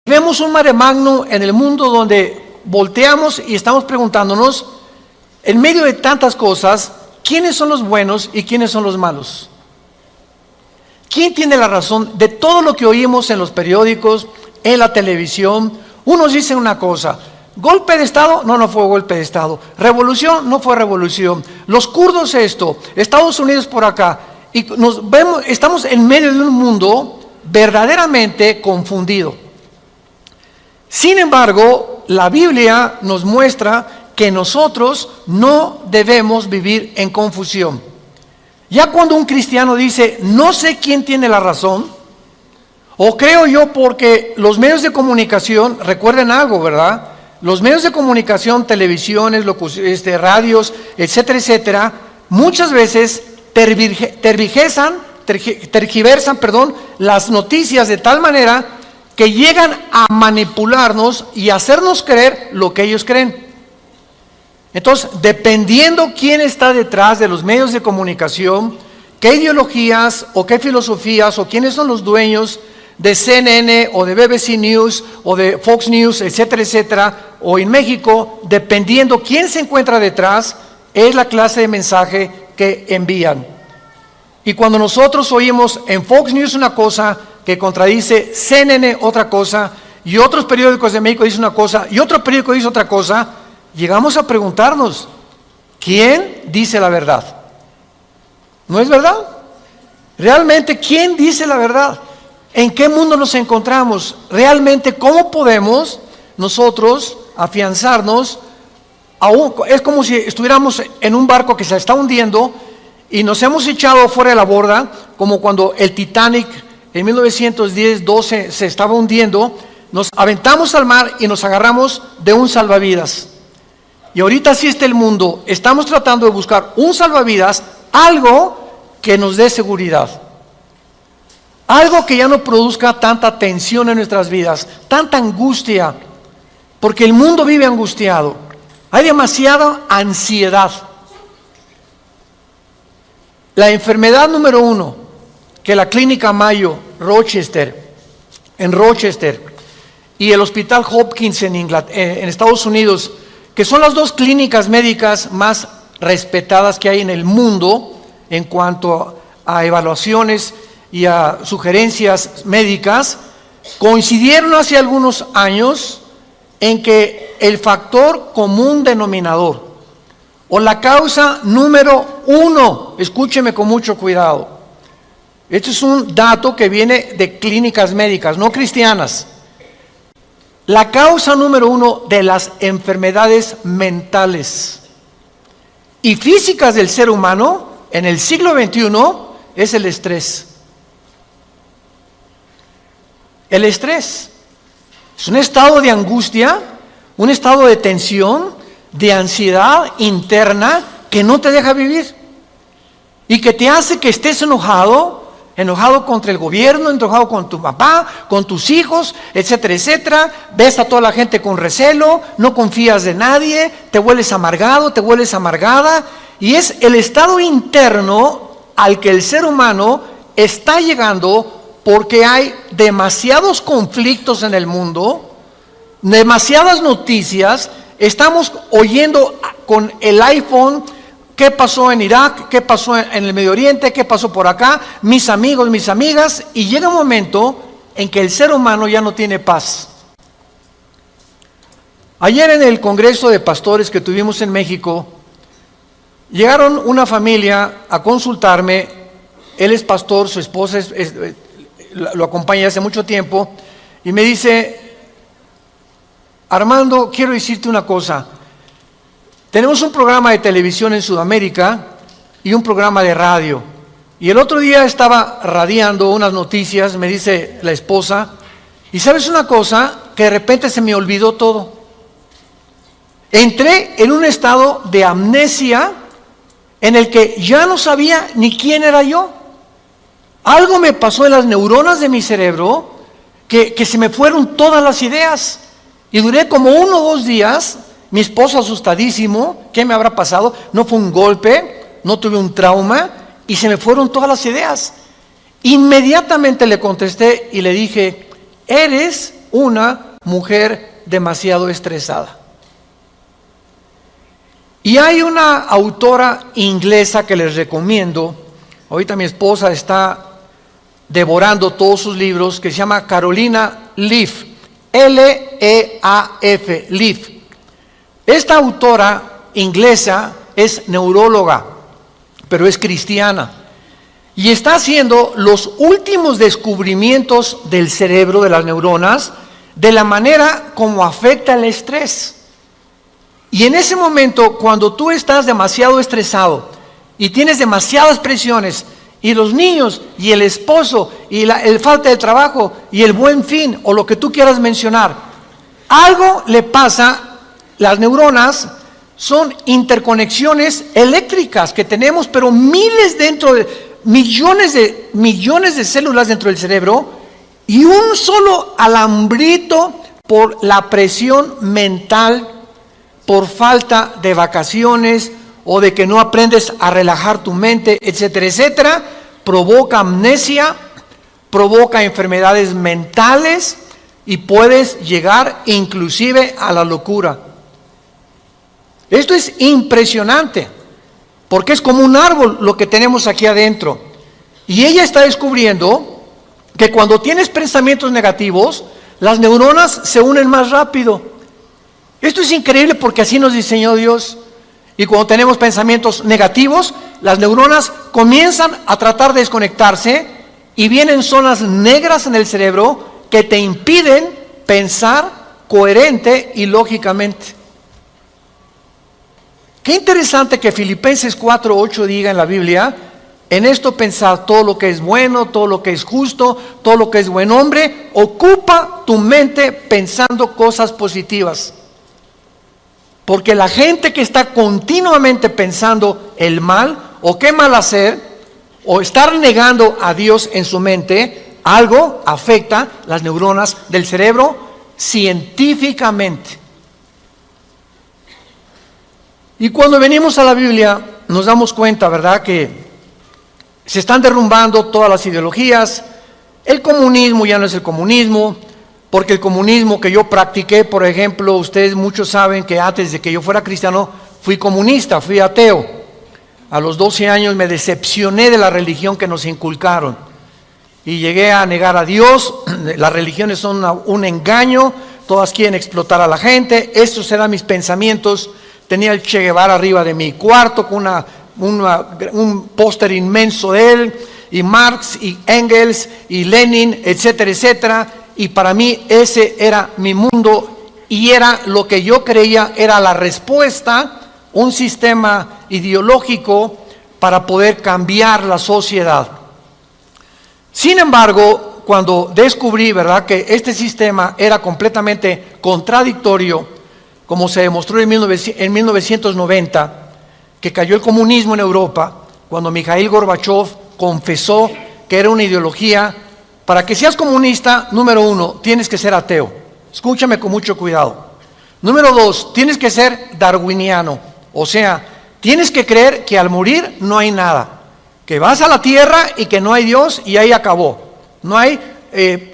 Vemos un mare magnum en el mundo donde volteamos y estamos preguntándonos, en medio de tantas cosas, ¿quiénes son los buenos y quiénes son los malos? ¿Quién tiene la razón de todo lo que oímos en los periódicos, en la televisión? Unos dicen una cosa, golpe de Estado, no fue golpe de Estado, revolución, no fue revolución, los kurdos esto, Estados Unidos por acá, y estamos en medio de un mundo verdaderamente confundido. Sin embargo, la Biblia nos muestra que nosotros no debemos vivir en confusión. Ya cuando un cristiano dice, no sé quién tiene la razón, o creo yo porque los medios de comunicación, recuerden algo, ¿verdad? Los medios de comunicación, televisiones, radios, etcétera, etcétera, muchas veces tergiversan, las noticias de tal manera que llegan a manipularnos y hacernos creer lo que ellos creen. Entonces, dependiendo quién está detrás de los medios de comunicación, qué ideologías o qué filosofías o quiénes son los dueños de CNN o de BBC News o de Fox News, etcétera, etcétera, o en México, dependiendo quién se encuentra detrás, es la clase de mensaje que envían. Y cuando nosotros oímos en Fox News una cosa que contradice CNN otra cosa, y otros periódicos de México dicen una cosa, y otro periódico dice otra cosa, llegamos a preguntarnos, ¿quién dice la verdad? ¿No es verdad? Realmente, ¿quién dice la verdad? ¿En qué mundo nos encontramos? Realmente, ¿cómo podemos nosotros afianzarnos? Es como si estuviéramos en un barco que se está hundiendo y nos hemos echado fuera de la borda, como cuando el Titanic en 1910-12 se estaba hundiendo, nos aventamos al mar y nos agarramos de un salvavidas. Y ahorita así está el mundo, estamos tratando de buscar un salvavidas, algo que nos dé seguridad. Algo que ya no produzca tanta tensión en nuestras vidas, tanta angustia, porque el mundo vive angustiado. Hay demasiada ansiedad. La enfermedad número 1 que la Clínica Mayo en Rochester y el Hospital Hopkins en Estados Unidos, que son las dos clínicas médicas más respetadas que hay en el mundo en cuanto a evaluaciones y a sugerencias médicas, coincidieron hace algunos años en que el factor común denominador o la causa número 1, escúcheme con mucho cuidado, este es un dato que viene de clínicas médicas, no cristianas, la causa número 1 de las enfermedades mentales y físicas del ser humano en el siglo XXI es el estrés. El estrés es un estado de angustia, un estado de tensión, de ansiedad interna que no te deja vivir y que te hace que estés enojado contra el gobierno, enojado con tu papá, con tus hijos, etcétera, etcétera. Ves a toda la gente con recelo, no confías de nadie, te vuelves amargado, te vuelves amargada, y es el estado interno al que el ser humano está llegando porque hay demasiados conflictos en el mundo, demasiadas noticias. Estamos oyendo con el iPhone qué pasó en Irak, qué pasó en el Medio Oriente, qué pasó por acá, mis amigos, mis amigas, y llega un momento en que el ser humano ya no tiene paz. Ayer en el Congreso de Pastores que tuvimos en México, llegaron una familia a consultarme. Él es pastor, su esposa lo acompaña hace mucho tiempo, y me dice: Armando, quiero decirte una cosa. Tenemos un programa de televisión en Sudamérica y un programa de radio. Y el otro día estaba radiando unas noticias, me dice la esposa, y ¿sabes una cosa? Que de repente se me olvidó todo. Entré en un estado de amnesia en el que ya no sabía ni quién era yo. Algo me pasó en las neuronas de mi cerebro que se me fueron todas las ideas. Y duré como 1 o 2 días, mi esposo asustadísimo, ¿qué me habrá pasado? No fue un golpe, no tuve un trauma, y se me fueron todas las ideas. Inmediatamente le contesté y le dije: eres una mujer demasiado estresada. Y hay una autora inglesa que les recomiendo. Ahorita mi esposa está devorando todos sus libros, que se llama Carolina Leaf, L-E-A-F, Leaf. Esta autora inglesa es neuróloga, pero es cristiana, y está haciendo los últimos descubrimientos del cerebro, de las neuronas, de la manera como afecta el estrés. Y en ese momento, cuando tú estás demasiado estresado y tienes demasiadas presiones, y los niños, y el esposo, y el falta de trabajo, y el buen fin, o lo que tú quieras mencionar, algo le pasa. Las neuronas son interconexiones eléctricas que tenemos, pero millones de células dentro del cerebro, y un solo alambrito por la presión mental, por falta de vacaciones o de que no aprendes a relajar tu mente, etcétera, etcétera, provoca amnesia, provoca enfermedades mentales y puedes llegar inclusive a la locura. Esto es impresionante, porque es como un árbol lo que tenemos aquí adentro. Y ella está descubriendo que cuando tienes pensamientos negativos, las neuronas se unen más rápido. Esto es increíble porque así nos diseñó Dios. Y cuando tenemos pensamientos negativos, las neuronas comienzan a tratar de desconectarse y vienen zonas negras en el cerebro que te impiden pensar coherente y lógicamente. Qué interesante que Filipenses 4:8 diga en la Biblia: en esto pensad, todo lo que es bueno, todo lo que es justo, todo lo que es buen hombre, ocupa tu mente pensando cosas positivas. Porque la gente que está continuamente pensando el mal, o qué mal hacer, o estar negando a Dios en su mente, algo afecta las neuronas del cerebro científicamente. Y cuando venimos a la Biblia, nos damos cuenta, ¿verdad?, que se están derrumbando todas las ideologías. El comunismo ya no es el comunismo, porque el comunismo que yo practiqué, por ejemplo, ustedes muchos saben que antes de que yo fuera cristiano, fui comunista, fui ateo. A los 12 años me decepcioné de la religión que nos inculcaron y llegué a negar a Dios. Las religiones son un engaño, todas quieren explotar a la gente. Estos eran mis pensamientos. Tenía el Che Guevara arriba de mi cuarto con un póster inmenso de él, y Marx y Engels y Lenin, etcétera, etcétera. Y para mí ese era mi mundo y era lo que yo creía era la respuesta, un sistema ideológico para poder cambiar la sociedad. Sin embargo, cuando descubrí, ¿verdad?, que este sistema era completamente contradictorio, como se demostró en 1990, que cayó el comunismo en Europa, cuando Mikhail Gorbachev confesó que era una ideología. Para que seas comunista, número 1, tienes que ser ateo. Escúchame con mucho cuidado. Número 2, tienes que ser darwiniano. O sea, tienes que creer que al morir no hay nada. Que vas a la tierra y que no hay Dios y ahí acabó. No hay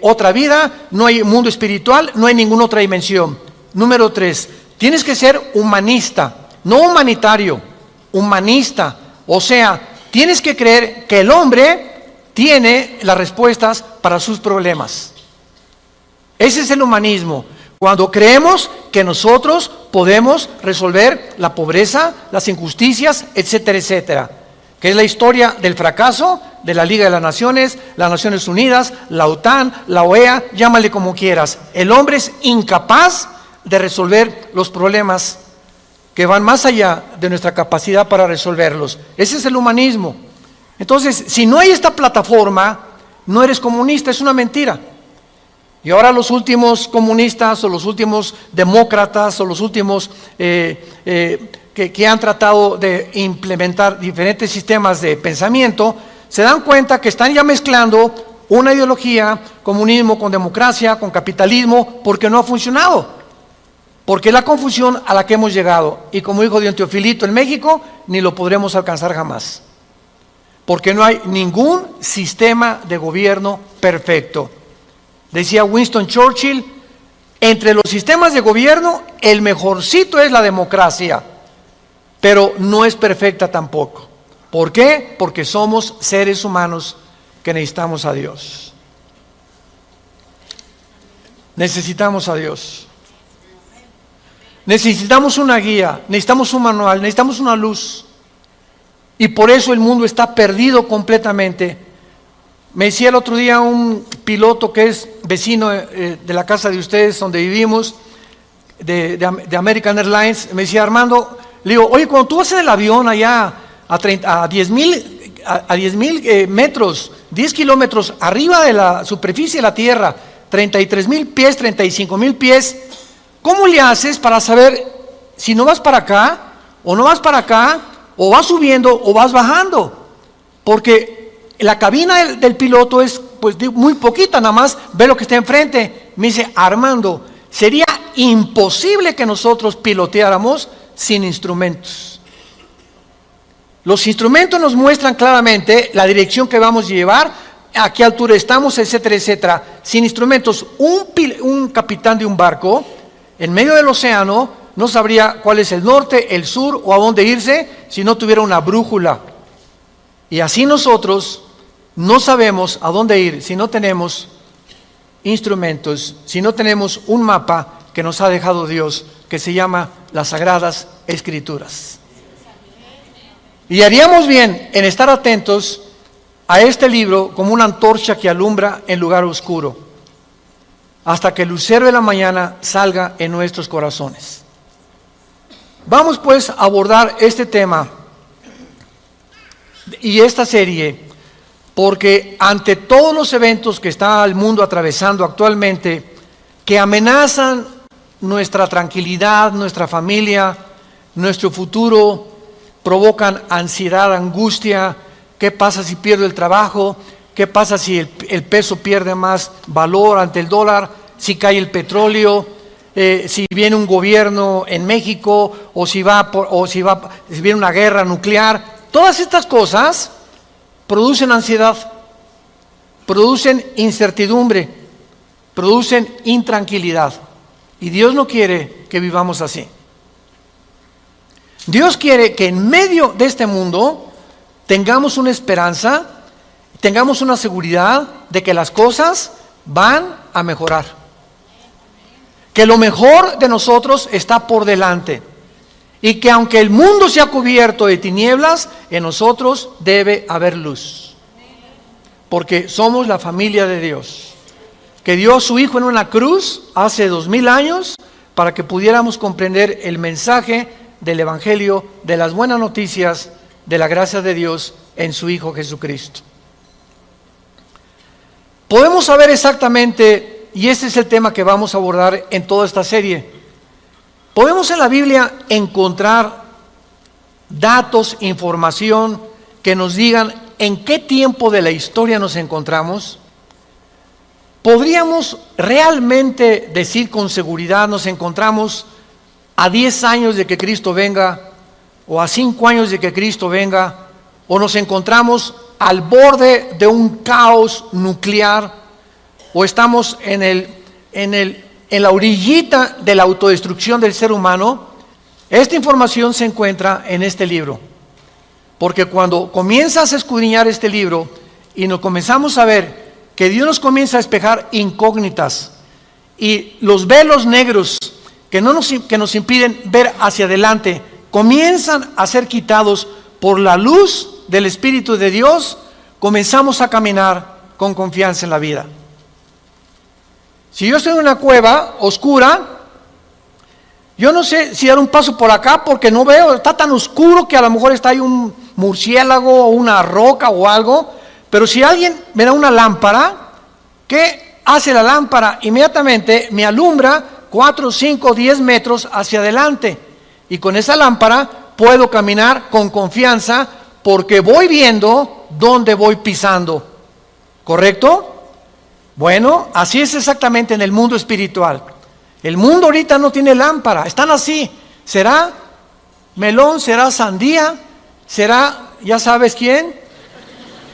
otra vida, no hay mundo espiritual, no hay ninguna otra dimensión. Número 3, tienes que ser humanista, no humanitario, humanista. O sea, tienes que creer que el hombre tiene las respuestas para sus problemas. Ese es el humanismo. Cuando creemos que nosotros podemos resolver la pobreza, las injusticias, etcétera, etcétera. Que es la historia del fracaso de la Liga de las Naciones, las Naciones Unidas, la OTAN, la OEA, llámale como quieras. El hombre es incapaz de resolver los problemas que van más allá de nuestra capacidad para resolverlos. Ese es el humanismo. Entonces, si no hay esta plataforma, no eres comunista, es una mentira. Y ahora los últimos comunistas o los últimos demócratas o los últimos que han tratado de implementar diferentes sistemas de pensamiento, se dan cuenta que están ya mezclando una ideología, comunismo con democracia, con capitalismo, porque no ha funcionado. Porque es la confusión a la que hemos llegado. Y como dijo don Teofilito, en México ni lo podremos alcanzar jamás. Porque no hay ningún sistema de gobierno perfecto. Decía Winston Churchill, entre los sistemas de gobierno, el mejorcito es la democracia, pero no es perfecta tampoco. ¿Por qué? Porque somos seres humanos que necesitamos a Dios. Necesitamos a Dios. Necesitamos una guía, necesitamos un manual, necesitamos una luz. Y por eso el mundo está perdido completamente. Me decía el otro día un piloto que es vecino de la casa de ustedes donde vivimos, de American Airlines, me decía: Armando, le digo, oye, cuando tú vas en el avión allá a 10,000 metros, 10 kilómetros arriba de la superficie de la Tierra, 33,000 pies, 35,000 pies, ¿cómo le haces para saber si no vas para acá o no vas para acá, o vas subiendo o vas bajando? Porque la cabina del piloto es pues muy poquita, nada más ve lo que está enfrente. Me dice: Armando, sería imposible que nosotros piloteáramos sin instrumentos. Los instrumentos nos muestran claramente la dirección que vamos a llevar, a qué altura estamos, etcétera, etcétera. Sin instrumentos, un capitán de un barco en medio del océano no sabría cuál es el norte, el sur o a dónde irse si no tuviera una brújula. Y así nosotros no sabemos a dónde ir si no tenemos instrumentos, si no tenemos un mapa que nos ha dejado Dios, que se llama las Sagradas Escrituras. Y haríamos bien en estar atentos a este libro como una antorcha que alumbra en lugar oscuro, hasta que el lucero de la mañana salga en nuestros corazones. Vamos pues a abordar este tema y esta serie, porque ante todos los eventos que está el mundo atravesando actualmente, que amenazan nuestra tranquilidad, nuestra familia, nuestro futuro, provocan ansiedad, angustia. ¿Qué pasa si pierdo el trabajo? ¿Qué pasa si el peso pierde más valor ante el dólar? Si cae el petróleo, si viene un gobierno en México, o si viene una guerra nuclear. Todas estas cosas producen ansiedad, producen incertidumbre, producen intranquilidad. Y Dios no quiere que vivamos así. Dios quiere que en medio de este mundo tengamos una esperanza, tengamos una seguridad de que las cosas van a mejorar, que lo mejor de nosotros está por delante, y que aunque el mundo sea cubierto de tinieblas, en nosotros debe haber luz, porque somos la familia de Dios, que dio a su Hijo en una cruz hace 2000 años para que pudiéramos comprender el mensaje del Evangelio, de las buenas noticias de la gracia de Dios en su Hijo Jesucristo. Podemos saber exactamente, y este es el tema que vamos a abordar en toda esta serie, podemos en la Biblia encontrar datos, información que nos digan en qué tiempo de la historia nos encontramos. ¿Podríamos realmente decir con seguridad nos encontramos a 10 años de que Cristo venga, o a 5 años de que Cristo venga, o nos encontramos al borde de un caos nuclear, o estamos en la orillita de la autodestrucción del ser humano? Esta información se encuentra en este libro, porque cuando comienzas a escudriñar este libro y nos comenzamos a ver que Dios nos comienza a despejar incógnitas y los velos negros que nos impiden ver hacia adelante comienzan a ser quitados por la luz del Espíritu de Dios, comenzamos a caminar con confianza en la vida. Si yo estoy en una cueva oscura, yo no sé si dar un paso por acá porque no veo, está tan oscuro que a lo mejor está ahí un murciélago o una roca o algo. Pero si alguien me da una lámpara, ¿qué hace la lámpara? Inmediatamente me alumbra 4, 5, 10 metros hacia adelante. Y con esa lámpara puedo caminar con confianza porque voy viendo dónde voy pisando. ¿Correcto? Bueno, así es exactamente en el mundo espiritual. El mundo ahorita no tiene lámpara, están así. ¿Será melón? ¿Será sandía? ¿Será, ya sabes quién?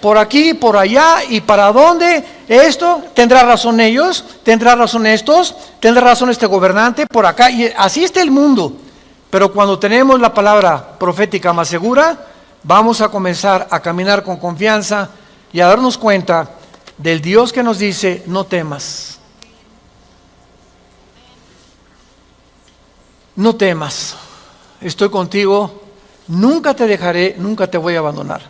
Por aquí, por allá, y para dónde esto, tendrá razón ellos, tendrá razón estos, tendrá razón este gobernante por acá, y así está el mundo. Pero cuando tenemos la palabra profética más segura, vamos a comenzar a caminar con confianza y a darnos cuenta del Dios que nos dice: no temas. No temas, estoy contigo, nunca te dejaré, nunca te voy a abandonar.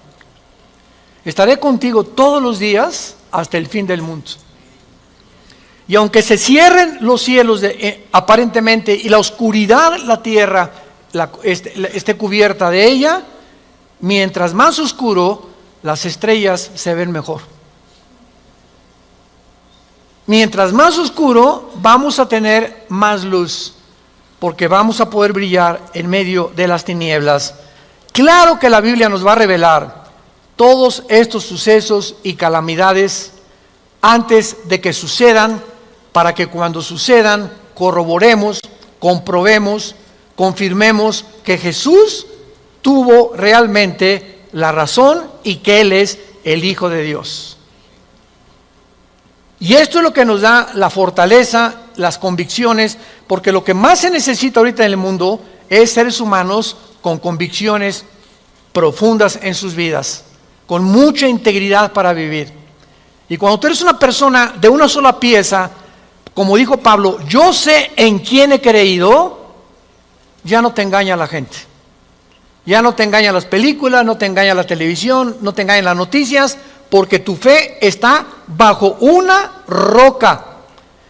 Estaré contigo todos los días hasta el fin del mundo. Y aunque se cierren los cielos aparentemente y la oscuridad, la tierra esté cubierta de ella, mientras más oscuro, las estrellas se ven mejor. Mientras más oscuro, vamos a tener más luz, porque vamos a poder brillar en medio de las tinieblas. Claro que la Biblia nos va a revelar todos estos sucesos y calamidades antes de que sucedan, para que cuando sucedan corroboremos, comprobemos, confirmemos que Jesús tuvo realmente la razón y que Él es el Hijo de Dios. Y esto es lo que nos da la fortaleza, las convicciones, porque lo que más se necesita ahorita en el mundo es seres humanos con convicciones profundas en sus vidas, con mucha integridad para vivir. Y cuando tú eres una persona de una sola pieza, como dijo Pablo, yo sé en quién he creído, ya no te engaña la gente. Ya no te engañan las películas, no te engaña la televisión, no te engañan las noticias, porque tu fe está bajo una roca.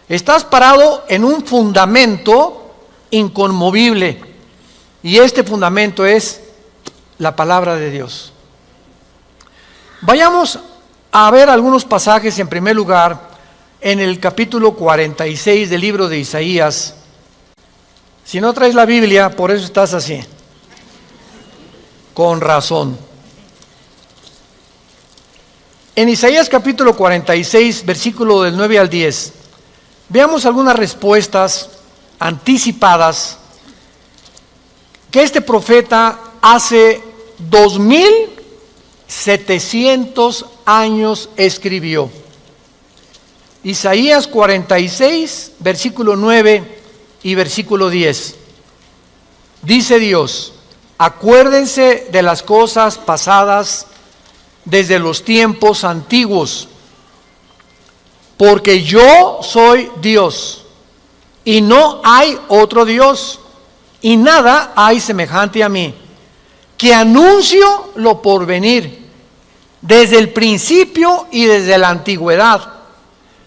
Estás parado en un fundamento inconmovible. Y este fundamento es la palabra de Dios. Vayamos a ver algunos pasajes. En primer lugar, en el capítulo 46 del libro de Isaías. Si no traes la Biblia, por eso estás así. Con razón. En Isaías capítulo 46, versículo del 9 al 10, veamos algunas respuestas anticipadas que este profeta hace 2700 años escribió. Isaías 46, versículo 9 y versículo 10. Dice Dios: acuérdense de las cosas pasadas desde los tiempos antiguos, porque yo soy Dios y no hay otro Dios, y nada hay semejante a mí, que anuncio lo porvenir desde el principio y desde la antigüedad,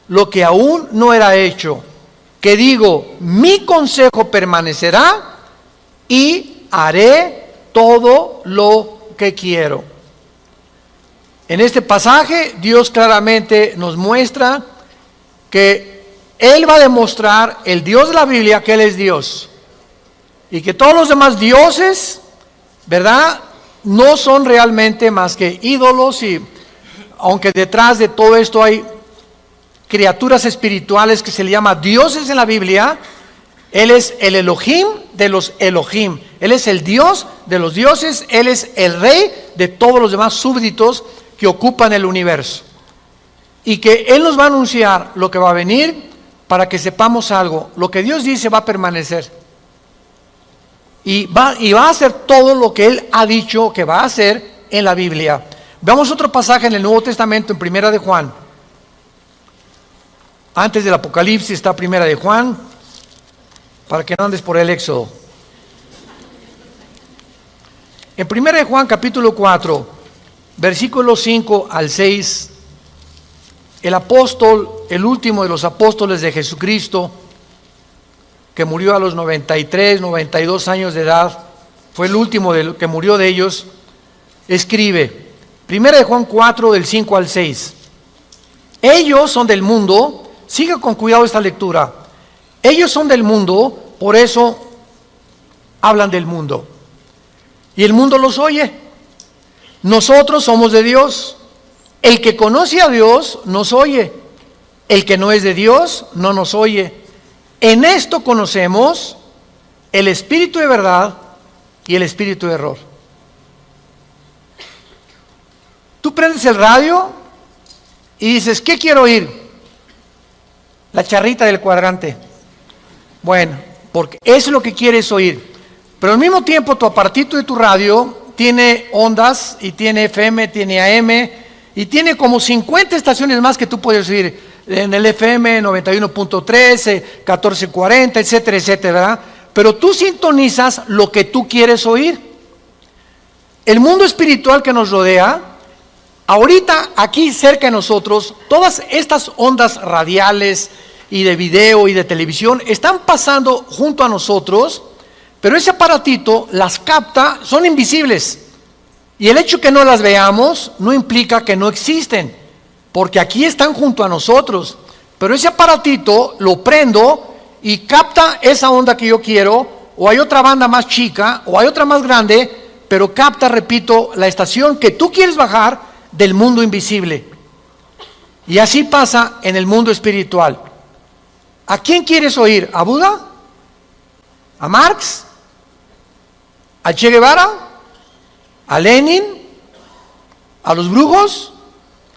lo que aún no era hecho, que digo, mi consejo permanecerá y haré todo lo que quiero. En este pasaje Dios claramente nos muestra que Él va a demostrar, el Dios de la Biblia, que Él es Dios, y que todos los demás dioses, ¿verdad?, no son realmente más que ídolos. Y aunque detrás de todo esto hay criaturas espirituales que se le llama dioses en la Biblia, Él es el Elohim de los Elohim. Él es el Dios de los dioses. Él es el rey de todos los demás súbditos que ocupan el universo. Y que Él nos va a anunciar lo que va a venir, para que sepamos algo. Lo que Dios dice va a permanecer. Y va a hacer todo lo que Él ha dicho que va a hacer en la Biblia. Veamos otro pasaje en el Nuevo Testamento, en Primera de Juan. Antes del Apocalipsis está Primera de Juan, para que no andes por el Éxodo. En Primera de Juan, capítulo 4, versículos 5 al 6, el apóstol, el último de los apóstoles de Jesucristo, que murió a los 93, 92 años de edad, fue el último que murió de ellos, escribe, Primera de Juan 4, del 5 al 6, ellos son del mundo, siga con cuidado esta lectura, ellos son del mundo, por eso hablan del mundo, y el mundo los oye. Nosotros somos de Dios. El que conoce a Dios nos oye. El que no es de Dios no nos oye. En esto conocemos el espíritu de verdad y el espíritu de error. Tú prendes el radio y dices, ¿qué quiero oír? La charrita del cuadrante. Bueno, porque eso es lo que quieres oír. Pero al mismo tiempo tu aparatito de tu radio tiene ondas y tiene FM, tiene AM y tiene como 50 estaciones más que tú puedes oír en el FM 91.3, 1440, etcétera, etcétera, ¿verdad? Pero tú sintonizas lo que tú quieres oír. El mundo espiritual que nos rodea, ahorita aquí cerca de nosotros, todas estas ondas radiales y de video y de televisión están pasando junto a nosotros, pero ese aparatito las capta, son invisibles. Y el hecho que no las veamos no implica que no existen, porque aquí están junto a nosotros. Pero ese aparatito lo prendo y capta esa onda que yo quiero, o hay otra banda más chica, o hay otra más grande, pero capta, repito, la estación que tú quieres bajar del mundo invisible. Y así pasa en el mundo espiritual. ¿A quién quieres oír? ¿A Buda? ¿A Marx? ¿A Che Guevara? ¿A Lenin? ¿A los brujos?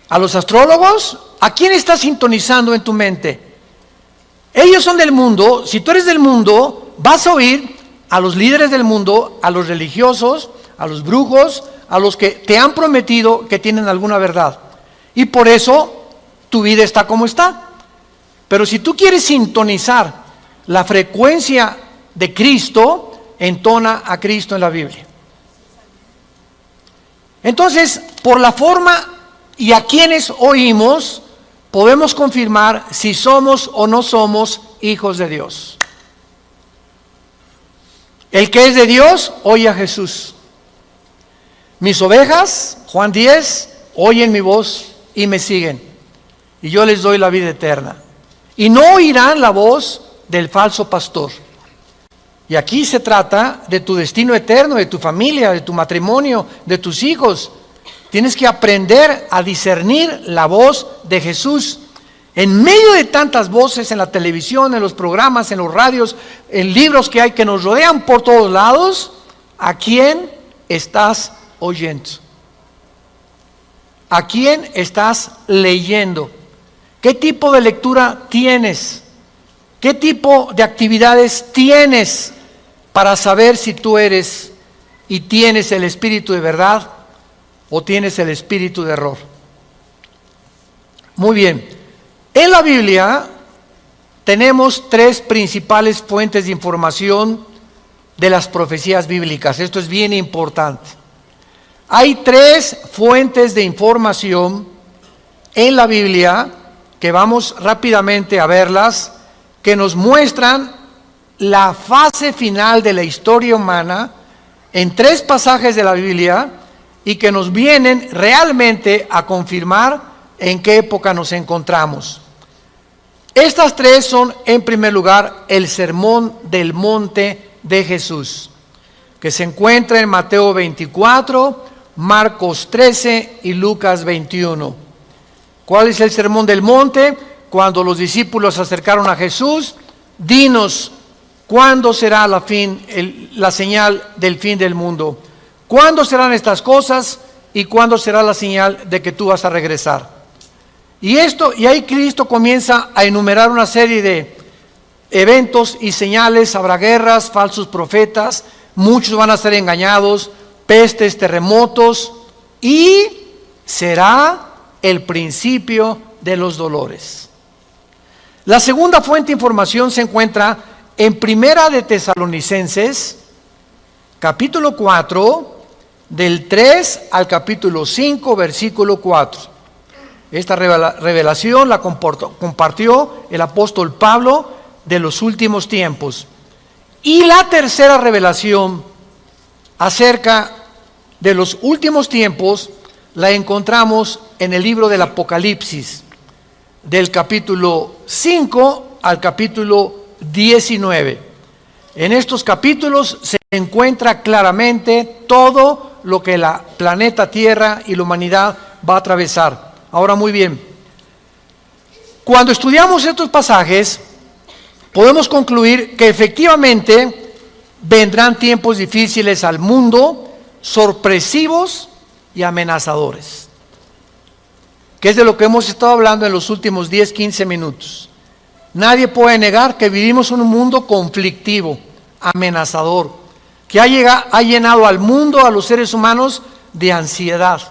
¿A los astrólogos? ¿A quién estás sintonizando en tu mente? Ellos son del mundo. Si tú eres del mundo, vas a oír a los líderes del mundo, a los religiosos, a los brujos, a los que te han prometido que tienen alguna verdad. Y por eso tu vida está como está. Pero si tú quieres sintonizar la frecuencia de Cristo, entona a Cristo en la Biblia. Entonces, por la forma y a quienes oímos, podemos confirmar si somos o no somos hijos de Dios. El que es de Dios, oye a Jesús. Mis ovejas, Juan 10, oyen mi voz y me siguen, y yo les doy la vida eterna. Y no oirán la voz del falso pastor. Y aquí se trata de tu destino eterno, de tu familia, de tu matrimonio, de tus hijos. Tienes que aprender a discernir la voz de Jesús. En medio de tantas voces en la televisión, en los programas, en los radios, en libros que hay que nos rodean por todos lados, ¿a quién estás oyendo? ¿A quién estás leyendo? ¿Qué tipo de lectura tienes? ¿Qué tipo de actividades tienes para saber si tú eres y tienes el espíritu de verdad o tienes el espíritu de error? Muy bien. En la Biblia tenemos tres principales fuentes de información de las profecías bíblicas. Esto es bien importante. Hay tres fuentes de información en la Biblia que vamos rápidamente a verlas, que nos muestran la fase final de la historia humana en tres pasajes de la Biblia y que nos vienen realmente a confirmar en qué época nos encontramos. Estas tres son, en primer lugar, el Sermón del Monte de Jesús, que se encuentra en Mateo 24, Marcos 13 y Lucas 21. ¿Cuál es el Sermón del Monte? Cuando los discípulos se acercaron a Jesús, dinos, ¿cuándo será la señal del fin del mundo? ¿Cuándo serán estas cosas y cuándo será la señal de que tú vas a regresar? Y ahí Cristo comienza a enumerar una serie de eventos y señales. Habrá guerras, falsos profetas, muchos van a ser engañados, pestes, terremotos, y será el principio de los dolores. La segunda fuente de información se encuentra en Primera de Tesalonicenses, capítulo 4, del 3 al capítulo 5, versículo 4. Esta revelación la compartió el apóstol Pablo de los últimos tiempos. Y la tercera revelación acerca de los últimos tiempos la encontramos en el libro del Apocalipsis, del capítulo 5 al capítulo 19. En estos capítulos se encuentra claramente todo lo que la planeta Tierra y la humanidad va a atravesar. Ahora, muy bien, cuando estudiamos estos pasajes, podemos concluir que efectivamente vendrán tiempos difíciles al mundo, sorpresivos y amenazadores. que es de lo que hemos estado hablando en los últimos 10, 15 minutos. Nadie puede negar que vivimos en un mundo conflictivo, amenazador, que ha llenado al mundo, a los seres humanos, de ansiedad,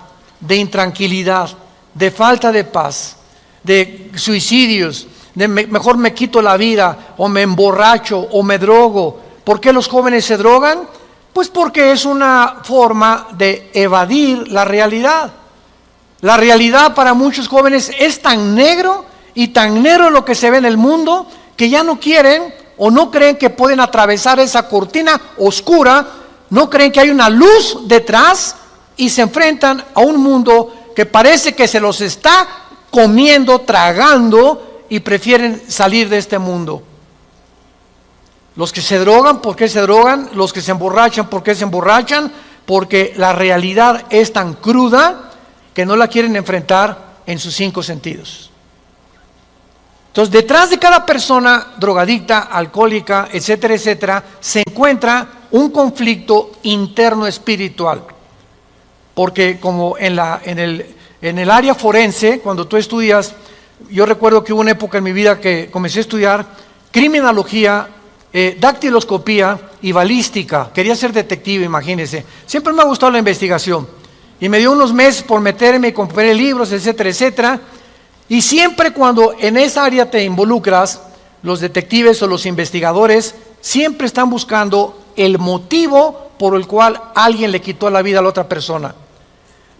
de intranquilidad, de falta de paz, de suicidios, de mejor me quito la vida, o me emborracho, o me drogo. ¿Por qué los jóvenes se drogan? Pues porque es una forma de evadir la realidad. La realidad para muchos jóvenes es tan negro y tan negro lo que se ve en el mundo que ya no quieren o no creen que pueden atravesar esa cortina oscura, no creen que hay una luz detrás y se enfrentan a un mundo que parece que se los está comiendo, tragando y prefieren salir de este mundo. Los que se drogan, ¿por qué se drogan? Los que se emborrachan, ¿por qué se emborrachan? Porque la realidad es tan cruda que no la quieren enfrentar en sus 5 sentidos. Entonces, detrás de cada persona drogadicta, alcohólica, etcétera, etcétera, se encuentra un conflicto interno espiritual. Porque como en el área forense, cuando tú estudias, yo recuerdo que hubo una época en mi vida que comencé a estudiar criminología, dactiloscopía y balística. Quería ser detective, imagínense. Siempre me ha gustado la investigación. Y me dio unos meses por meterme y compré libros, etcétera, etcétera. Y siempre cuando en esa área te involucras, los detectives o los investigadores siempre están buscando el motivo por el cual alguien le quitó la vida a la otra persona.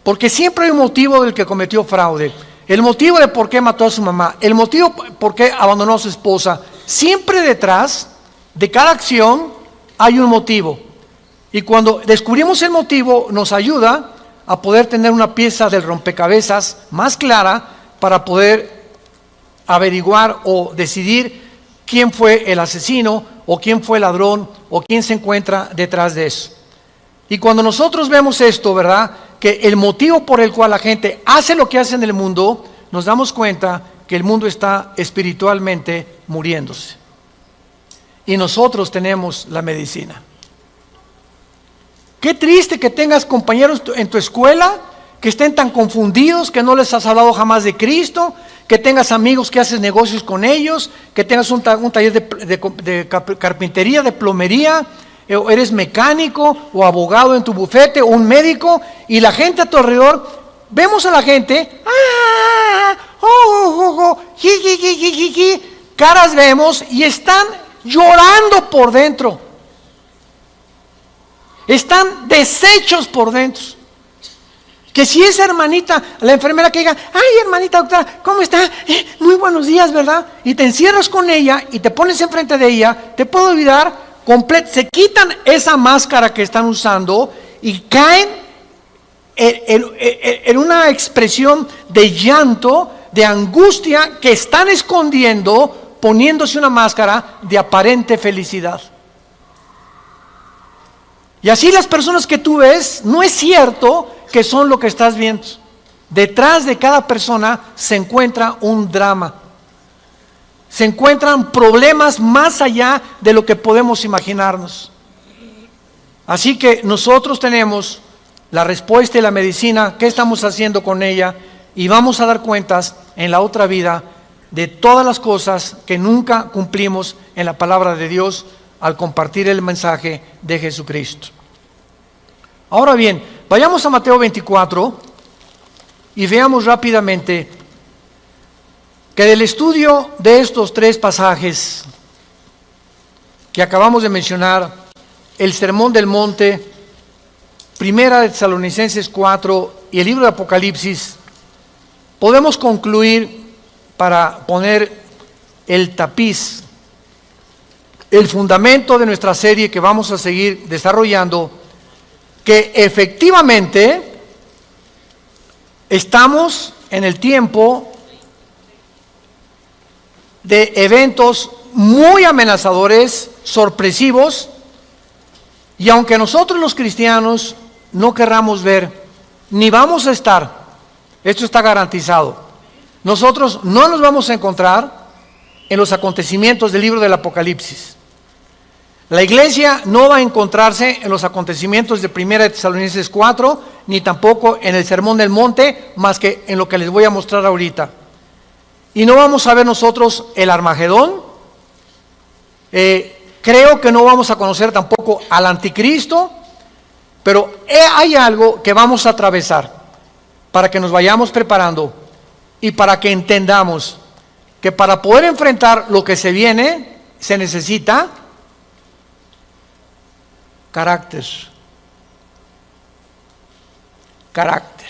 Porque siempre hay un motivo del que cometió fraude. El motivo de por qué mató a su mamá. El motivo por qué abandonó a su esposa. Siempre detrás de cada acción hay un motivo. Y cuando descubrimos el motivo nos ayuda a poder tener una pieza del rompecabezas más clara para poder averiguar o decidir quién fue el asesino o quién fue el ladrón o quién se encuentra detrás de eso. Y cuando nosotros vemos esto, ¿verdad?, que el motivo por el cual la gente hace lo que hace en el mundo, nos damos cuenta que el mundo está espiritualmente muriéndose. Y nosotros tenemos la medicina. Qué triste que tengas compañeros en tu escuela que estén tan confundidos, que no les has hablado jamás de Cristo, que tengas amigos que haces negocios con ellos, que tengas un taller de carpintería, de plomería, o eres mecánico o abogado en tu bufete o un médico, y la gente a tu alrededor, vemos a la gente, caras vemos y están llorando por dentro, están deshechos por dentro. Que si esa hermanita, la enfermera que diga, ay hermanita doctora, ¿cómo está? Muy buenos días, ¿verdad? Y te encierras con ella y te pones enfrente de ella, te puede olvidar se quitan esa máscara que están usando y caen en una expresión de llanto, de angustia que están escondiendo, poniéndose una máscara de aparente felicidad. Y así las personas que tú ves, no es cierto que son lo que estás viendo. Detrás de cada persona se encuentra un drama. Se encuentran problemas más allá de lo que podemos imaginarnos. Así que nosotros tenemos la respuesta y la medicina, ¿qué estamos haciendo con ella? Y vamos a dar cuentas en la otra vida de todas las cosas que nunca cumplimos en la palabra de Dios al compartir el mensaje de Jesucristo. Ahora bien, vayamos a Mateo 24 y veamos rápidamente que del estudio de estos 3 pasajes que acabamos de mencionar, el Sermón del Monte, Primera de Tesalonicenses 4 y el libro de Apocalipsis, podemos concluir, para poner el tapiz, el fundamento de nuestra serie que vamos a seguir desarrollando, que efectivamente estamos en el tiempo de eventos muy amenazadores, sorpresivos, y aunque nosotros los cristianos no querramos ver, ni vamos a estar, esto está garantizado, nosotros no nos vamos a encontrar en los acontecimientos del libro del Apocalipsis. La iglesia no va a encontrarse en los acontecimientos de 1 Tesalonicenses 4, ni tampoco en el Sermón del Monte, más que en lo que les voy a mostrar ahorita. Y no vamos a ver nosotros el Armagedón. Creo que no vamos a conocer tampoco al anticristo, pero hay algo que vamos a atravesar para que nos vayamos preparando y para que entendamos que para poder enfrentar lo que se viene se necesita carácter. Carácter.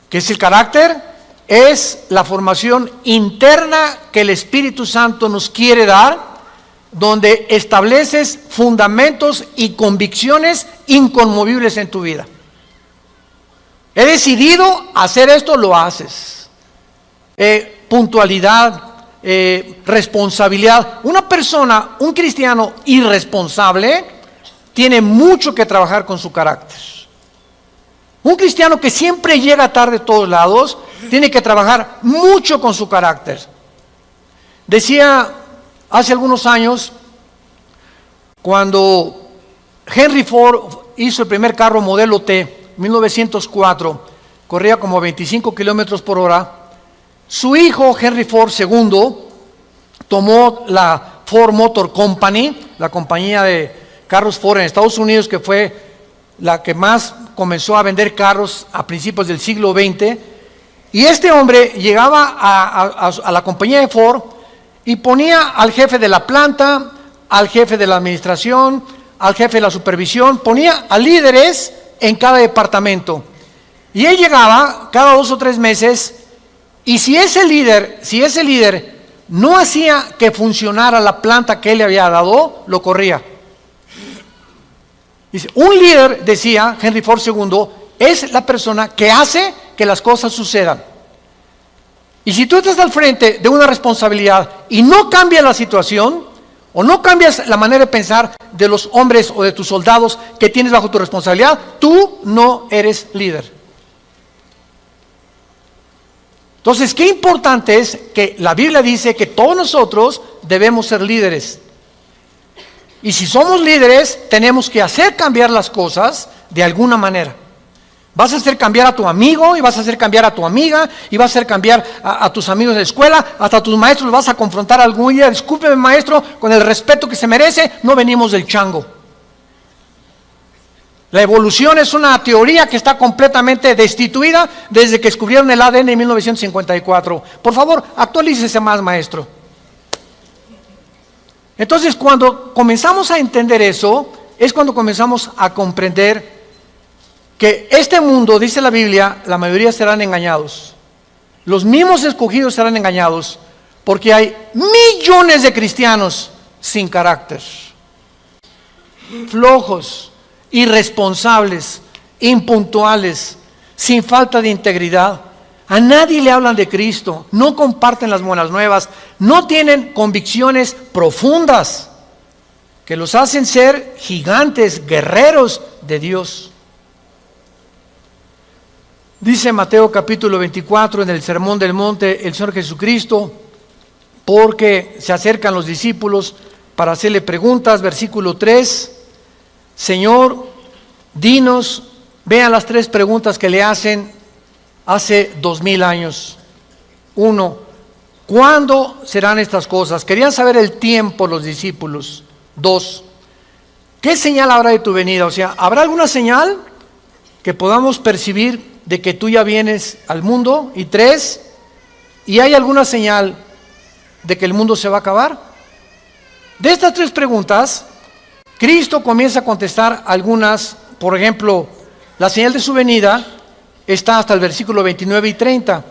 ¿Qué es el carácter? Es la formación interna que el Espíritu Santo nos quiere dar, donde estableces fundamentos y convicciones inconmovibles en tu vida. He decidido hacer esto, lo haces. Puntualidad, responsabilidad. Una persona, un cristiano irresponsable, tiene mucho que trabajar con su carácter. Un cristiano que siempre llega tarde a todos lados, tiene que trabajar mucho con su carácter. Decía hace algunos años, cuando Henry Ford hizo el primer carro modelo T, 1904, corría como 25 kilómetros por hora, su hijo Henry Ford II tomó la Ford Motor Company, la compañía de carros Ford en Estados Unidos, que fue la que más comenzó a vender carros a principios del siglo XX, y este hombre llegaba a la compañía de Ford y ponía al jefe de la planta, al jefe de la administración, al jefe de la supervisión, ponía a líderes en cada departamento. Y él llegaba cada 2 o 3 meses, y si ese líder no hacía que funcionara la planta que él le había dado, lo corría. Dice, un líder, decía Henry Ford II, es la persona que hace que las cosas sucedan. Y si tú estás al frente de una responsabilidad y no cambias la situación, o no cambias la manera de pensar de los hombres o de tus soldados que tienes bajo tu responsabilidad, tú no eres líder. Entonces, qué importante es que la Biblia dice que todos nosotros debemos ser líderes. Y si somos líderes, tenemos que hacer cambiar las cosas de alguna manera. Vas a hacer cambiar a tu amigo, y vas a hacer cambiar a tu amiga, y vas a hacer cambiar a tus amigos de la escuela, hasta a tus maestros los vas a confrontar algún día. Discúlpeme, maestro, con el respeto que se merece, no venimos del chango. La evolución es una teoría que está completamente destituida desde que descubrieron el ADN en 1954. Por favor, actualícese más, maestro. Entonces, cuando comenzamos a entender eso, es cuando comenzamos a comprender que este mundo, dice la Biblia, la mayoría serán engañados. Los mismos escogidos serán engañados, porque hay millones de cristianos sin carácter, flojos, irresponsables, impuntuales, sin falta de integridad. A nadie le hablan de Cristo, no comparten las buenas nuevas, no tienen convicciones profundas que los hacen ser gigantes, guerreros de Dios. Dice Mateo capítulo 24 en el Sermón del Monte el Señor Jesucristo, porque se acercan los discípulos para hacerle preguntas, versículo 3, Señor, dinos, vean las 3 preguntas que le hacen hace 2000 años. 1, ¿cuándo serán estas cosas? Querían saber el tiempo los discípulos. 2, ¿qué señal habrá de tu venida? O sea, ¿habrá alguna señal que podamos percibir de que tú ya vienes al mundo? Y 3, ¿y hay alguna señal de que el mundo se va a acabar? De estas 3 preguntas, Cristo comienza a contestar algunas. Por ejemplo, la señal de su venida está hasta el versículo 29 y 30,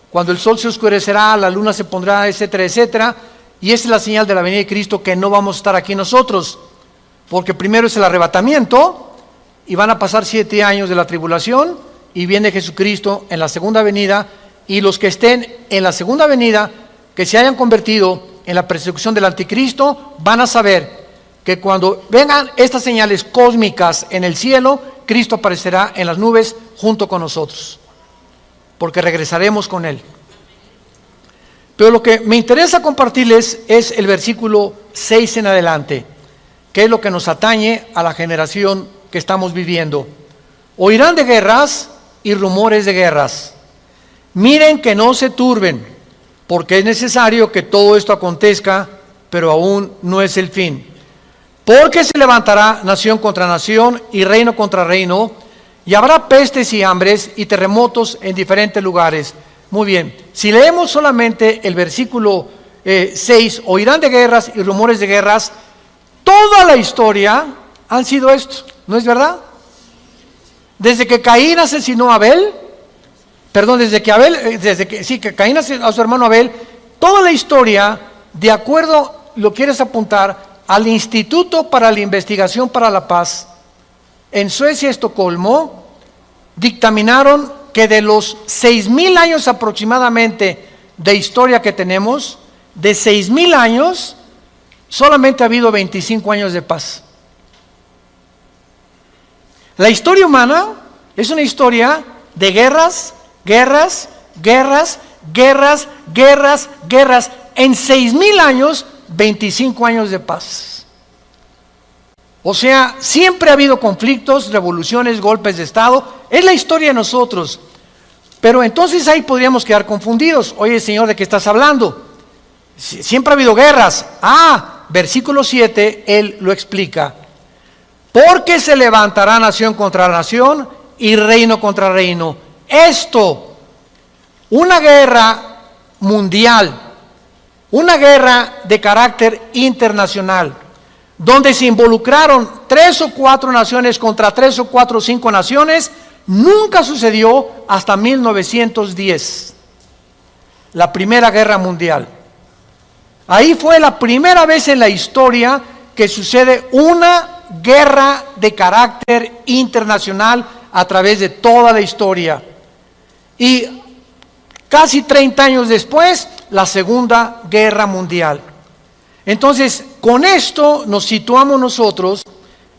cuando el sol se oscurecerá, la luna se pondrá, etcétera, etcétera, y esa es la señal de la venida de Cristo, que no vamos a estar aquí nosotros, porque primero es el arrebatamiento, y van a pasar 7 años de la tribulación, y viene Jesucristo en la segunda venida, y los que estén en la segunda venida, que se hayan convertido en la persecución del anticristo, van a saber que cuando vengan estas señales cósmicas en el cielo, Cristo aparecerá en las nubes junto con nosotros, porque regresaremos con Él. Pero lo que me interesa compartirles es el versículo 6 en adelante, que es lo que nos atañe a la generación que estamos viviendo. Oirán de guerras y rumores de guerras. Miren que no se turben, porque es necesario que todo esto acontezca, pero aún no es el fin. Porque se levantará nación contra nación y reino contra reino, y habrá pestes y hambres y terremotos en diferentes lugares. Muy bien, si leemos solamente el versículo 6, oirán de guerras y rumores de guerras, toda la historia han sido esto, ¿no es verdad? Desde que Caín asesinó a Abel, que Caín asesinó a su hermano Abel, toda la historia, de acuerdo, lo quieres apuntar, al Instituto para la Investigación para la Paz, en Suecia, Estocolmo, dictaminaron que de los 6,000 años aproximadamente de historia que tenemos, de 6,000 años, solamente ha habido 25 años de paz. La historia humana es una historia de guerras, guerras, guerras, guerras, guerras, guerras. En 6,000 años, 25 años de paz. O sea, siempre ha habido conflictos, revoluciones, golpes de Estado. Es la historia de nosotros. Pero entonces ahí podríamos quedar confundidos. Oye, Señor, ¿de qué estás hablando? Siempre ha habido guerras. Versículo 7, Él lo explica. Porque se levantará nación contra nación y reino contra reino. Esto, una guerra mundial, una guerra de carácter internacional, donde se involucraron 3 o 4 naciones contra 3 o 4 o 5 naciones, nunca sucedió hasta 1910, la Primera Guerra Mundial. Ahí fue la primera vez en la historia que sucede una guerra de carácter internacional a través de toda la historia. Y casi 30 años después, la Segunda Guerra Mundial. Entonces, con esto nos situamos nosotros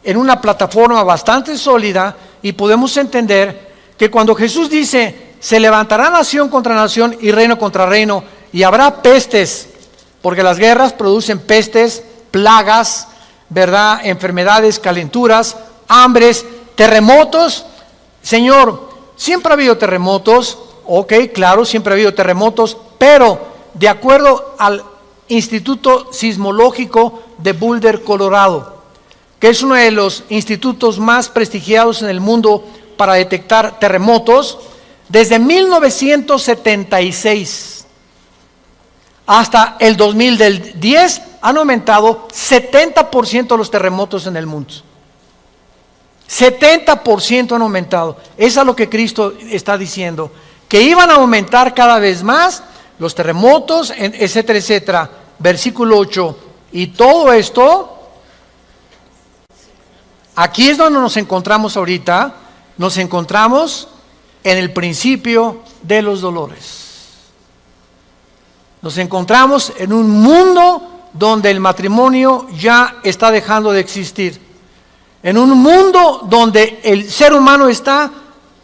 en una plataforma bastante sólida y podemos entender que cuando Jesús dice, se levantará nación contra nación y reino contra reino, y habrá pestes, porque las guerras producen pestes, plagas, ¿verdad? Enfermedades, calenturas, hambres, terremotos. Señor, siempre ha habido terremotos, ok, claro, siempre ha habido terremotos, pero de acuerdo al Instituto Sismológico de Boulder, Colorado, que es uno de los institutos más prestigiados en el mundo para detectar terremotos, desde 1976 hasta el 2010 han aumentado 70% los terremotos en el mundo. 70% han aumentado. Eso es lo que Cristo está diciendo, que iban a aumentar cada vez más los terremotos, etcétera, etcétera. Versículo 8. Y todo esto, aquí es donde nos encontramos ahorita. Nos encontramos en el principio de los dolores. Nos encontramos en un mundo donde el matrimonio ya está dejando de existir. En un mundo donde el ser humano está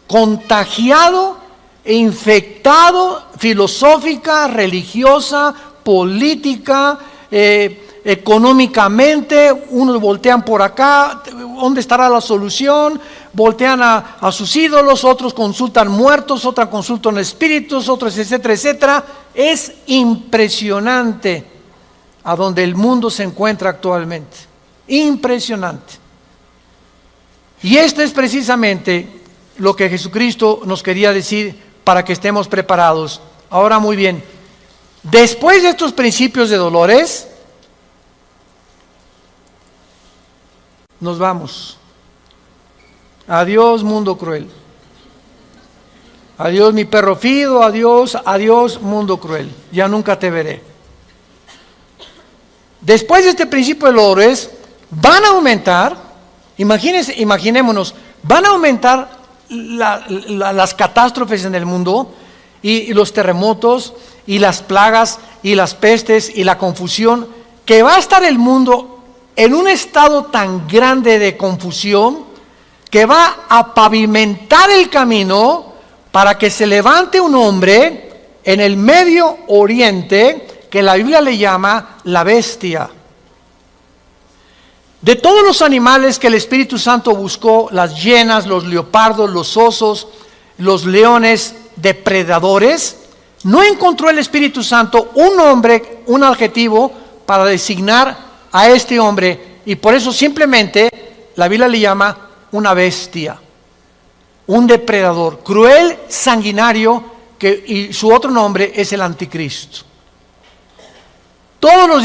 contagiado e infectado filosófica, religiosa, política, económicamente. Unos voltean por acá, ¿dónde estará la solución? Voltean a sus ídolos, otros consultan muertos, otros consultan espíritus, otros etcétera, etcétera. Es impresionante a donde el mundo se encuentra actualmente. Impresionante. Y esto es precisamente lo que Jesucristo nos quería decir para que estemos preparados. Ahora muy bien, después de estos principios de dolores, nos vamos. Adiós, mundo cruel. Adiós, mi perro fido. Adiós, adiós, mundo cruel. Ya nunca te veré. Después de este principio de dolores, van a aumentar, imaginémonos, van a aumentar las catástrofes en el mundo y los terremotos y las plagas y las pestes y la confusión, que va a estar el mundo en un estado tan grande de confusión que va a pavimentar el camino para que se levante un hombre en el Medio Oriente que la Biblia le llama la bestia. De todos los animales que el Espíritu Santo buscó, las hienas, los leopardos, los osos, los leones, depredadores, no encontró el Espíritu Santo un nombre, un adjetivo para designar a este hombre, y por eso simplemente la Biblia le llama una bestia, un depredador, cruel, sanguinario, y su otro nombre es el anticristo. Todos los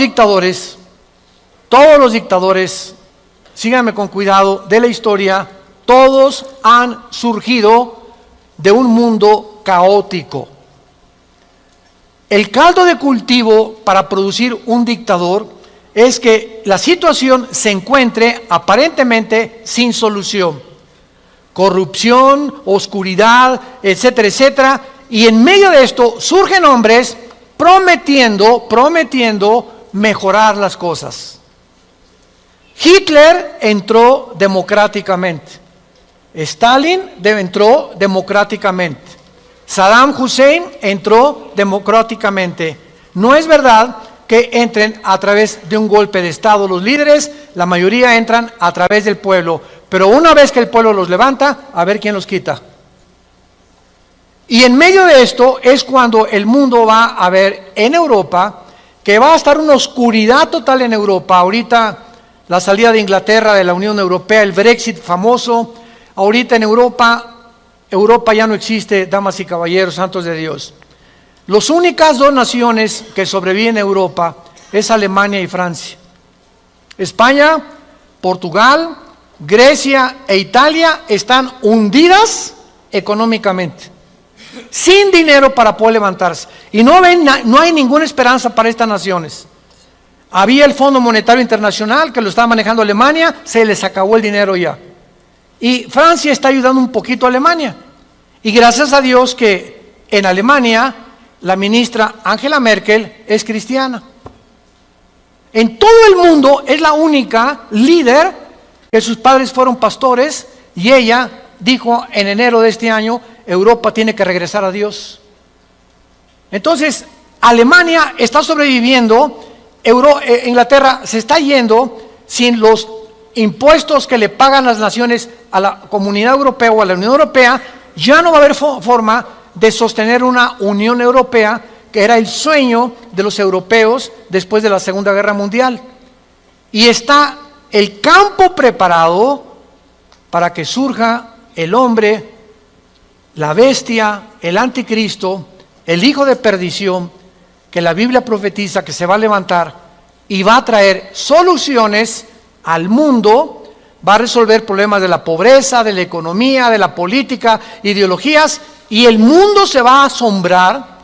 dictadores, síganme con cuidado, de la historia, todos han surgido de un mundo caótico. El caldo de cultivo para producir un dictador es que la situación se encuentre aparentemente sin solución. Corrupción, oscuridad, etcétera, etcétera. Y en medio de esto surgen hombres prometiendo mejorar las cosas. Hitler entró democráticamente. Stalin entró democráticamente. Saddam Hussein entró democráticamente. No es verdad que entren a través de un golpe de Estado los líderes, la mayoría entran a través del pueblo. Pero una vez que el pueblo los levanta, a ver quién los quita. Y en medio de esto es cuando el mundo va a ver en Europa que va a estar una oscuridad total en Europa. Ahorita la salida de Inglaterra de la Unión Europea, el Brexit famoso. Ahorita en Europa ya no existe, damas y caballeros, santos de Dios. Las únicas dos naciones que sobreviven en Europa es Alemania y Francia. España, Portugal, Grecia e Italia están hundidas económicamente, sin dinero para poder levantarse. Y no hay ninguna esperanza para estas naciones. Había el Fondo Monetario Internacional que lo estaba manejando Alemania, se les acabó el dinero ya. Y Francia está ayudando un poquito a Alemania. Y gracias a Dios que en Alemania la ministra Angela Merkel es cristiana. En todo el mundo es la única líder que sus padres fueron pastores y ella dijo en enero de este año, Europa tiene que regresar a Dios. Entonces, Alemania está sobreviviendo, Inglaterra se está yendo sin los impuestos que le pagan las naciones a la Comunidad Europea o a la Unión Europea. Ya no va a haber forma de sostener una Unión Europea, que era el sueño de los europeos después de la Segunda Guerra Mundial. Y está el campo preparado para que surja el hombre, la bestia, el anticristo, el hijo de perdición, que la Biblia profetiza que se va a levantar y va a traer soluciones al mundo, va a resolver problemas de la pobreza, de la economía, de la política, ideologías, y el mundo se va a asombrar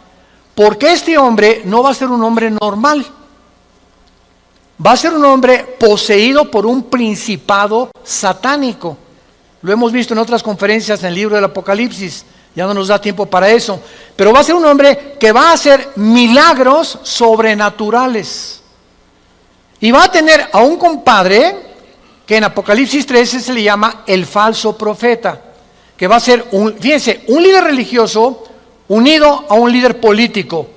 porque este hombre no va a ser un hombre normal. Va a ser un hombre poseído por un principado satánico. Lo hemos visto en otras conferencias en el libro del Apocalipsis, ya no nos da tiempo para eso. Pero va a ser un hombre que va a hacer milagros sobrenaturales. Y va a tener a un compadre que en Apocalipsis 13 se le llama el falso profeta, que va a ser, fíjense, un líder religioso unido a un líder político.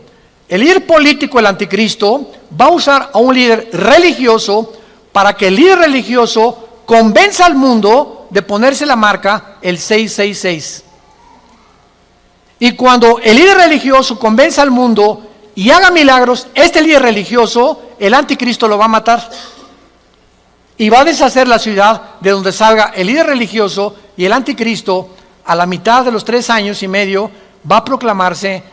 El líder político, el anticristo, va a usar a un líder religioso para que el líder religioso convenza al mundo de ponerse la marca el 666. Y cuando el líder religioso convenza al mundo y haga milagros, este líder religioso, el anticristo lo va a matar. Y va a deshacer la ciudad de donde salga el líder religioso, y el anticristo, a la mitad de los 3 años y medio, va a proclamarse.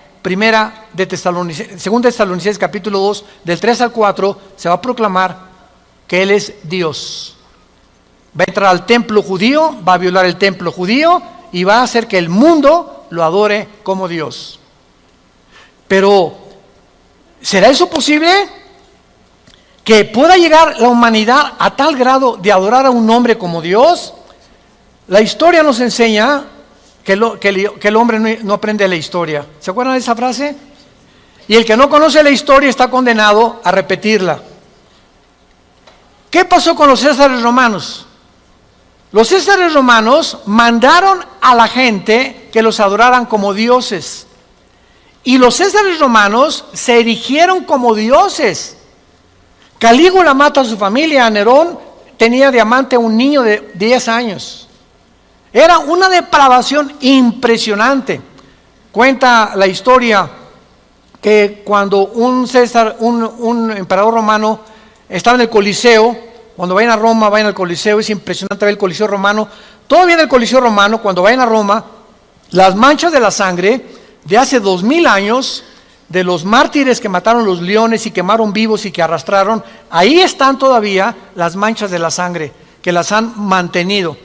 Según Tesalonicenses capítulo 2, del 3 al 4, se va a proclamar que Él es Dios. Va a entrar al templo judío, va a violar el templo judío y va a hacer que el mundo lo adore como Dios. Pero, ¿será eso posible? ¿Que pueda llegar la humanidad a tal grado de adorar a un hombre como Dios? La historia nos enseña que el hombre no aprende la historia. ¿Se acuerdan de esa frase? Y el que no conoce la historia está condenado a repetirla. ¿Qué pasó con los césares romanos? Los césares romanos mandaron a la gente que los adoraran como dioses. Y los césares romanos se erigieron como dioses. Calígula mata a su familia, a Nerón, tenía de amante a un niño de 10 años. Era una depravación impresionante. Cuenta la historia que cuando un César, un emperador romano, estaba en el Coliseo. Cuando vayan a Roma, vayan al Coliseo, es impresionante ver el Coliseo romano. Todavía en el Coliseo romano, cuando vayan a Roma, las manchas de la sangre de hace 2000 años, de los mártires que mataron los leones y quemaron vivos y que arrastraron, ahí están todavía las manchas de la sangre, que las han mantenido.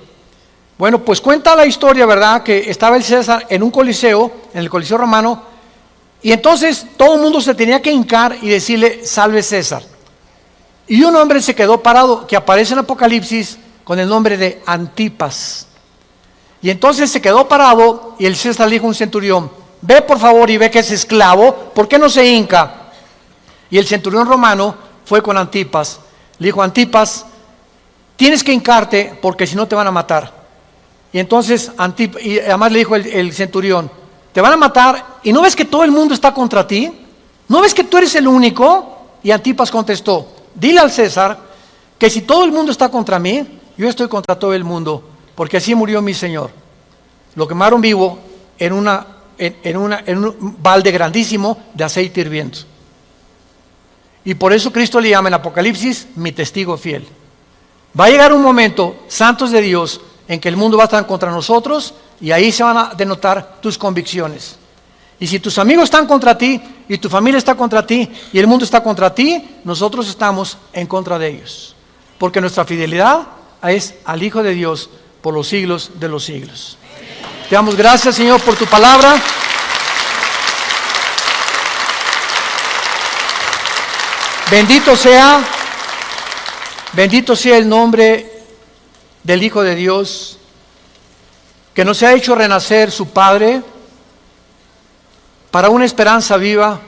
Bueno, pues cuenta la historia, ¿verdad?, que estaba el César en un coliseo, en el Coliseo romano, y entonces todo el mundo se tenía que hincar y decirle, salve César. Y un hombre se quedó parado, que aparece en Apocalipsis con el nombre de Antipas. Y entonces se quedó parado y el César le dijo a un centurión, ve por favor y ve que es esclavo, ¿por qué no se hinca? Y el centurión romano fue con Antipas, le dijo, Antipas, tienes que hincarte porque si no te van a matar. Y entonces y además le dijo el centurión, te van a matar y ¿no ves que todo el mundo está contra ti? ¿No ves que tú eres el único? Y Antipas contestó, dile al César que si todo el mundo está contra mí, yo estoy contra todo el mundo, porque así murió mi Señor. Lo quemaron vivo en un balde grandísimo de aceite hirviendo. Y por eso Cristo le llama en Apocalipsis mi testigo fiel. Va a llegar un momento, santos de Dios, en que el mundo va a estar contra nosotros y ahí se van a denotar tus convicciones. Y si tus amigos están contra ti y tu familia está contra ti y el mundo está contra ti, nosotros estamos en contra de ellos. Porque nuestra fidelidad es al Hijo de Dios por los siglos de los siglos. Te damos gracias, Señor, por tu palabra. Bendito sea el nombre del Hijo de Dios, que nos ha hecho renacer su Padre para una esperanza viva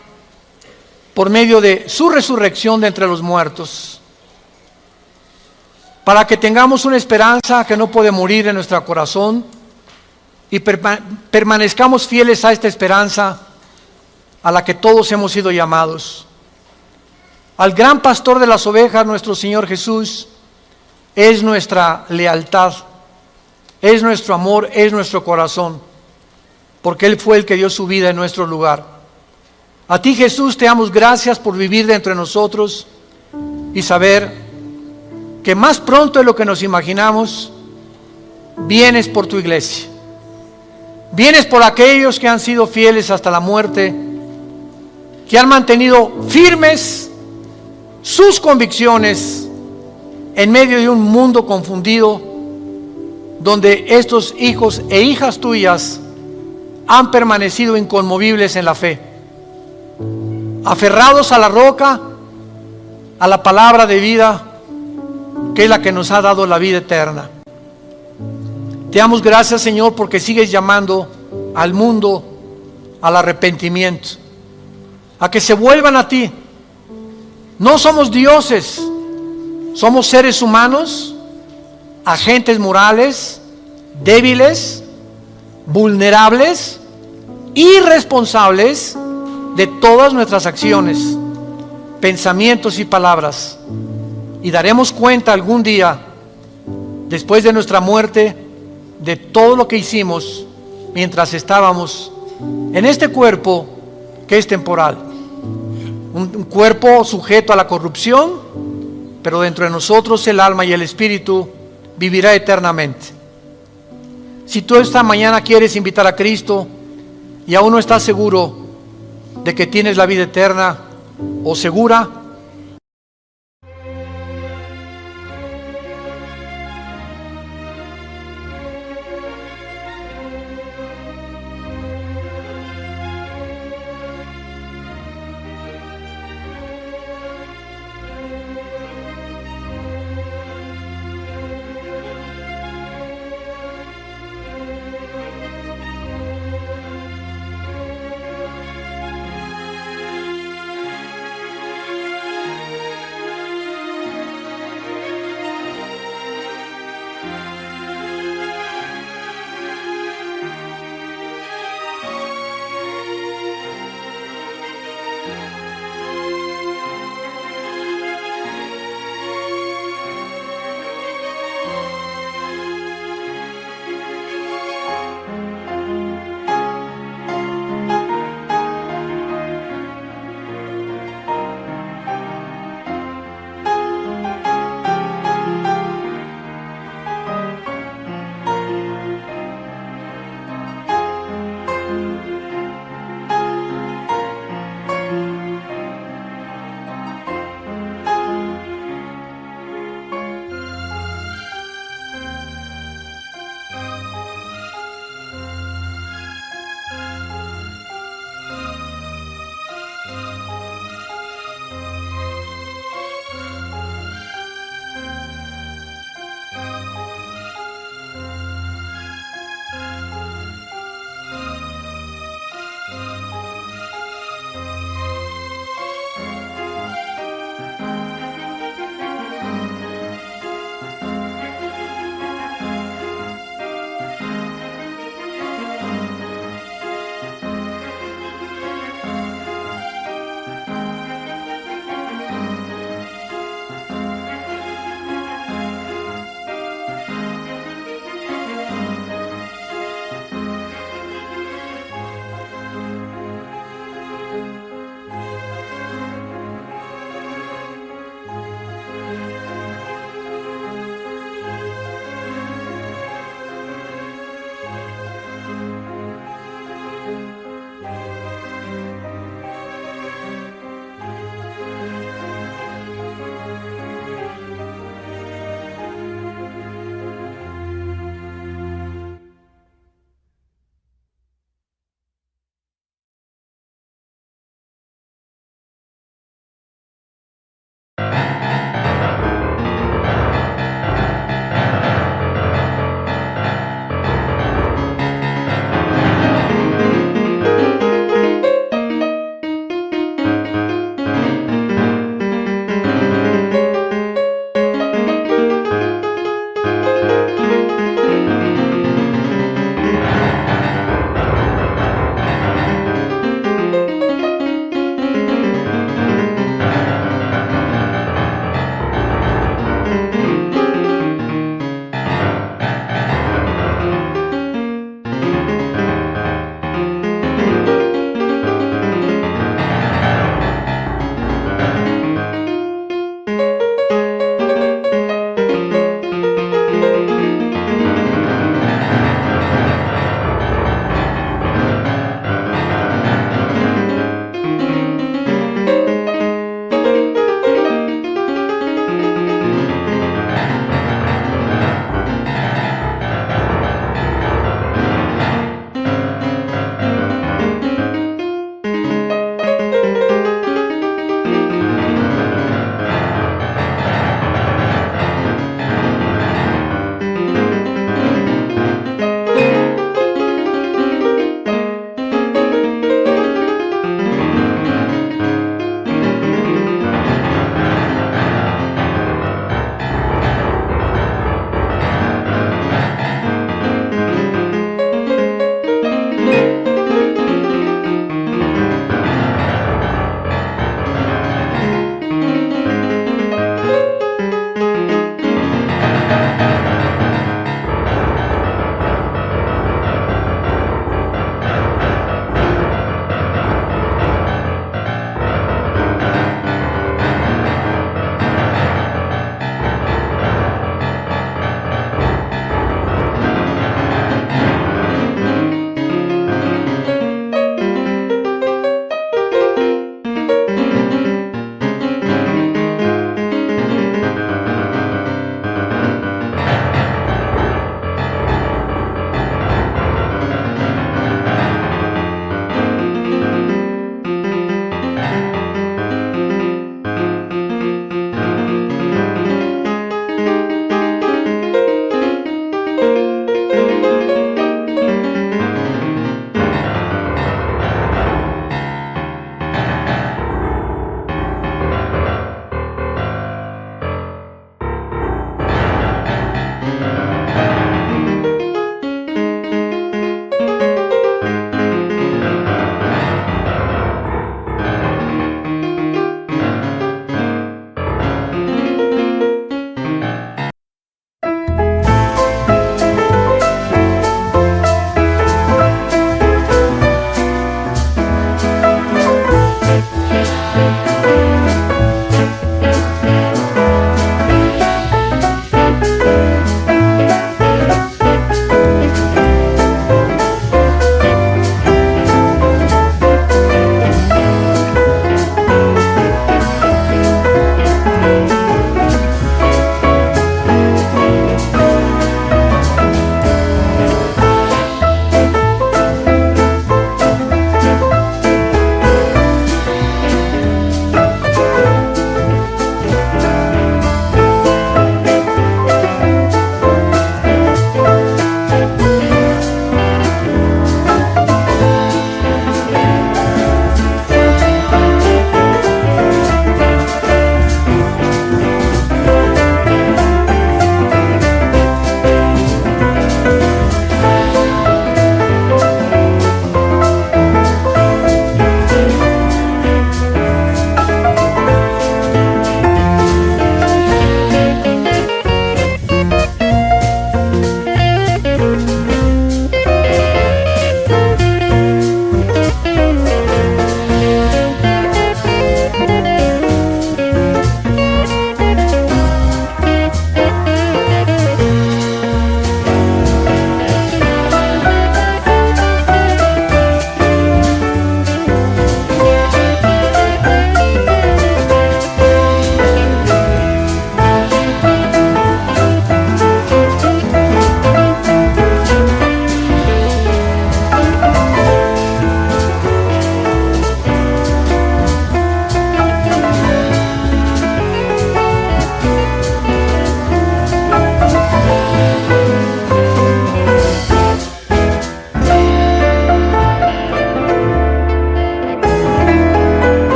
por medio de su resurrección de entre los muertos, para que tengamos una esperanza que no puede morir en nuestro corazón y permanezcamos fieles a esta esperanza a la que todos hemos sido llamados. Al gran pastor de las ovejas, nuestro Señor Jesús, es nuestra lealtad, es nuestro amor, es nuestro corazón, porque Él fue el que dio su vida en nuestro lugar. A ti, Jesús, te damos gracias por vivir dentro de nosotros y saber que más pronto de lo que nos imaginamos, vienes por tu iglesia. Vienes por aquellos que han sido fieles hasta la muerte, que han mantenido firmes sus convicciones en medio de un mundo confundido, donde estos hijos e hijas tuyas han permanecido inconmovibles en la fe, aferrados a la roca, a la palabra de vida, que es la que nos ha dado la vida eterna. Te damos gracias, Señor, porque sigues llamando al mundo al arrepentimiento, a que se vuelvan a ti. No somos dioses, somos seres humanos, agentes morales, débiles, vulnerables, irresponsables de todas nuestras acciones, pensamientos y palabras. Y daremos cuenta algún día, después de nuestra muerte, de todo lo que hicimos mientras estábamos en este cuerpo que es temporal. Un cuerpo sujeto a la corrupción, pero dentro de nosotros el alma y el espíritu vivirá eternamente. Si tú esta mañana quieres invitar a Cristo y aún no estás seguro de que tienes la vida eterna o segura,